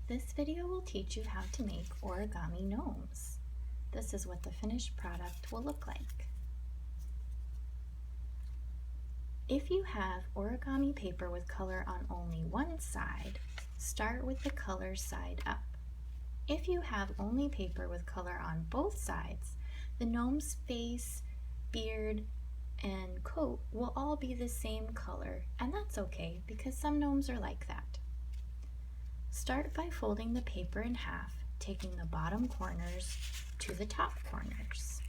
This video will teach you how to make origami gnomes. This is what the finished product will look like. If you have origami paper with color on only one side, start with the color side up. If you have only paper with color on both sides, the gnome's face, beard, and coat will all be the same color, and that's okay because some gnomes are like that. Start by folding the paper in half, taking the bottom corners to the top corners.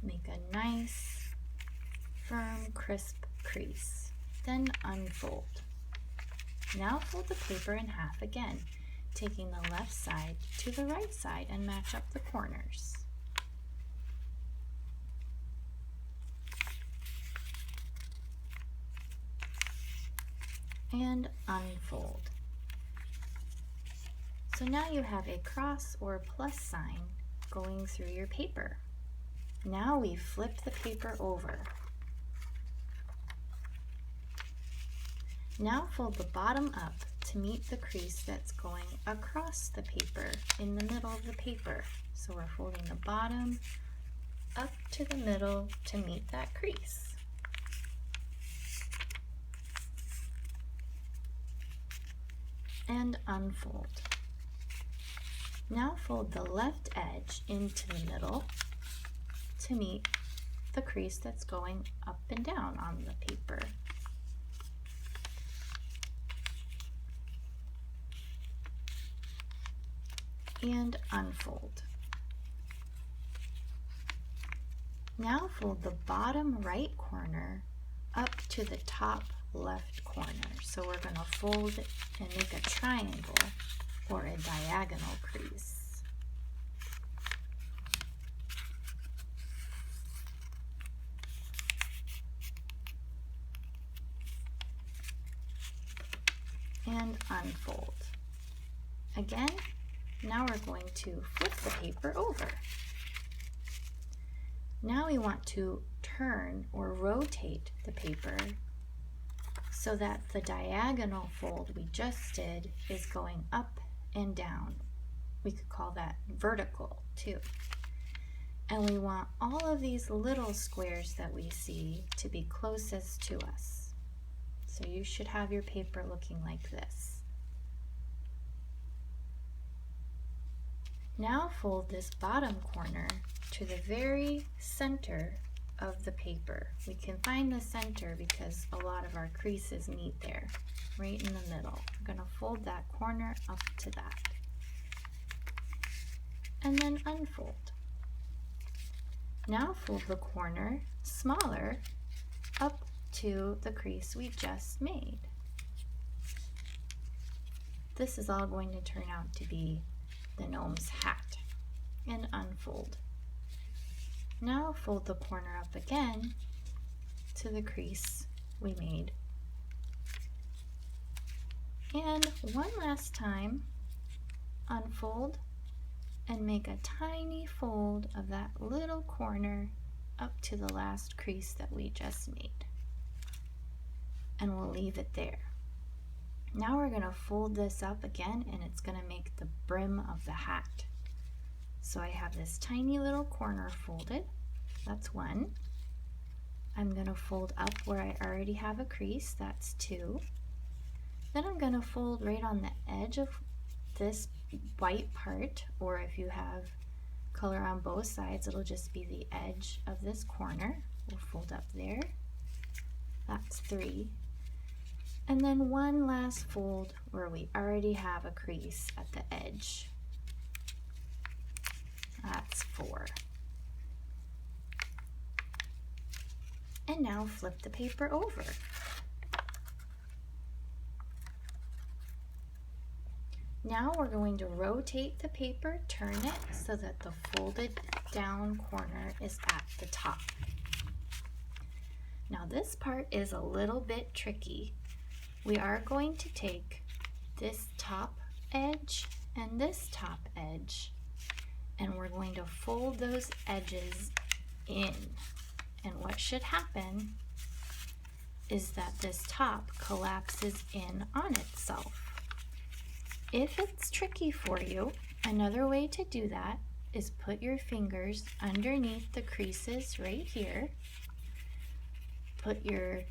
Make a nice, firm, crisp crease. Then unfold. Now fold the paper in half again, taking the left side to the right side and match up the corners. And unfold. So now you have a cross or plus sign going through your paper. Now we flip the paper over. Now fold the bottom up to meet the crease that's going across the paper in the middle of the paper. So we're folding the bottom up to the middle to meet that crease. And unfold. Now fold the left edge into the middle to meet the crease that's going up and down on the paper. And unfold. Now fold the bottom right corner up to the top left corner. So we're going to fold it and make a triangle or a diagonal crease. And unfold. Again, now we're going to flip the paper over. Now we want to turn or rotate the paper so that the diagonal fold we just did is going up and down. We could call that vertical too. And we want all of these little squares that we see to be closest to us. So you should have your paper looking like this. Now fold this bottom corner to the very center of the paper. We can find the center because a lot of our creases meet there, right in the middle. We're going to fold that corner up to that. And then unfold. Now fold the corner smaller up to the crease we just made. This is all going to turn out to be the gnome's hat. And unfold. Now fold the corner up again to the crease we made. And one last time, unfold and make a tiny fold of that little corner up to the last crease that we just made. And we'll leave it there. Now we're going to fold this up again and it's going to make the brim of the hat. So I have this tiny little corner folded. That's one. I'm going to fold up where I already have a crease. That's two. Then I'm going to fold right on the edge of this white part, or if you have color on both sides, it'll just be the edge of this corner. We'll fold up there. That's three. And then one last fold where we already have a crease at the edge. That's four. And now flip the paper over. Now we're going to rotate the paper, turn it so that the folded down corner is at the top. Now this part is a little bit tricky. We are going to take this top edge and this top edge, and we're going to fold those edges in. And what should happen is that this top collapses in on itself. If it's tricky for you, another way to do that is put your fingers underneath the creases right here. Put your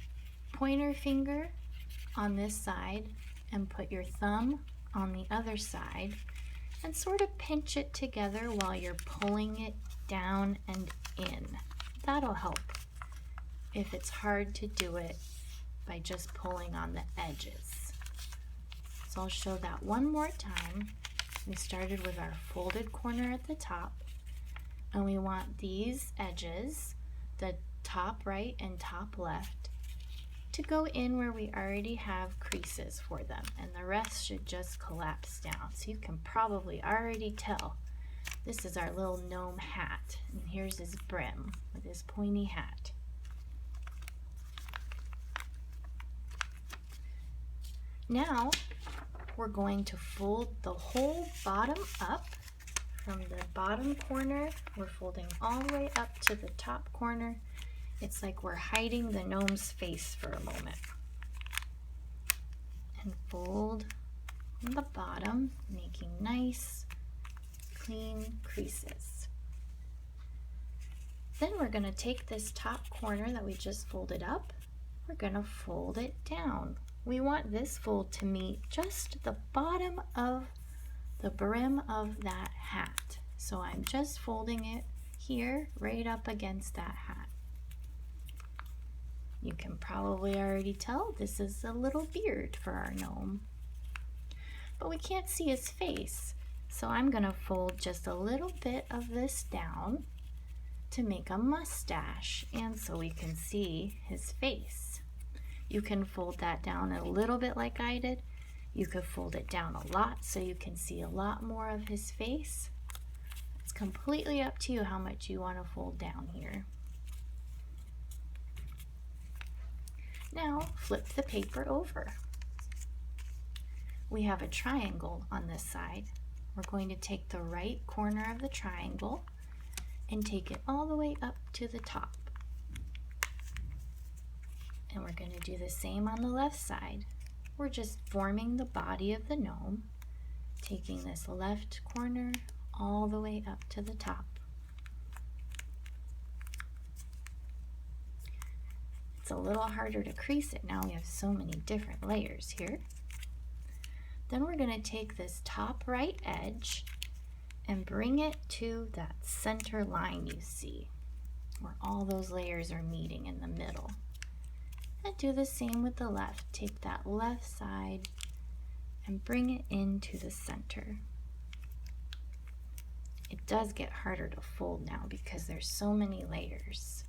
pointer finger on this side and put your thumb on the other side and sort of pinch it together while you're pulling it down and in. That'll help if it's hard to do it by just pulling on the edges. So I'll show that one more time. We started with our folded corner at the top, and we want these edges, the top right and top left, to go in where we already have creases for them, and the rest should just collapse down. So you can probably already tell this is our little gnome hat, and here's his brim with his pointy hat. Now we're going to fold the whole bottom up. From the bottom corner, we're folding all the way up to the top corner. It's like we're hiding the gnome's face for a moment. And fold from the bottom, making nice, clean creases. Then we're going to take this top corner that we just folded up, we're going to fold it down. We want this fold to meet just the bottom of the brim of that hat. So I'm just folding it here right up against that hat. You can probably already tell this is a little beard for our gnome. But we can't see his face, so I'm going to fold just a little bit of this down to make a mustache, and so we can see his face. You can fold that down a little bit like I did. You could fold it down a lot so you can see a lot more of his face. It's completely up to you how much you want to fold down here. Now flip the paper over. We have a triangle on this side. We're going to take the right corner of the triangle and take it all the way up to the top. And we're going to do the same on the left side. We're just forming the body of the gnome, taking this left corner all the way up to the top. It's a little harder to crease it now. We have so many different layers here. Then we're going to take this top right edge and bring it to that center line you see, where all those layers are meeting in the middle. And do the same with the left. Take that left side and bring it into the center. It does get harder to fold now because there's so many layers.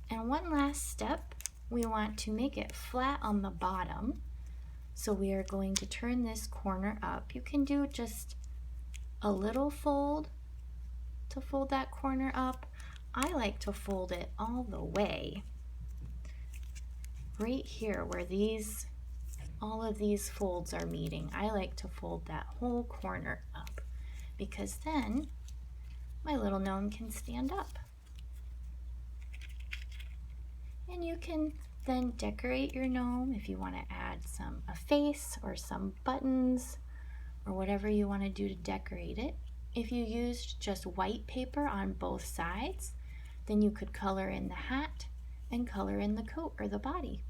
And one last step, we want to make it flat on the bottom. So we are going to turn this corner up. You can do just a little fold to fold that corner up. I like to fold it all the way. Right here where all of these folds are meeting, I like to fold that whole corner up because then my little gnome can stand up. And you can then decorate your gnome if you want to add a face or some buttons or whatever you want to do to decorate it. If you used just white paper on both sides, then you could color in the hat and color in the coat or the body.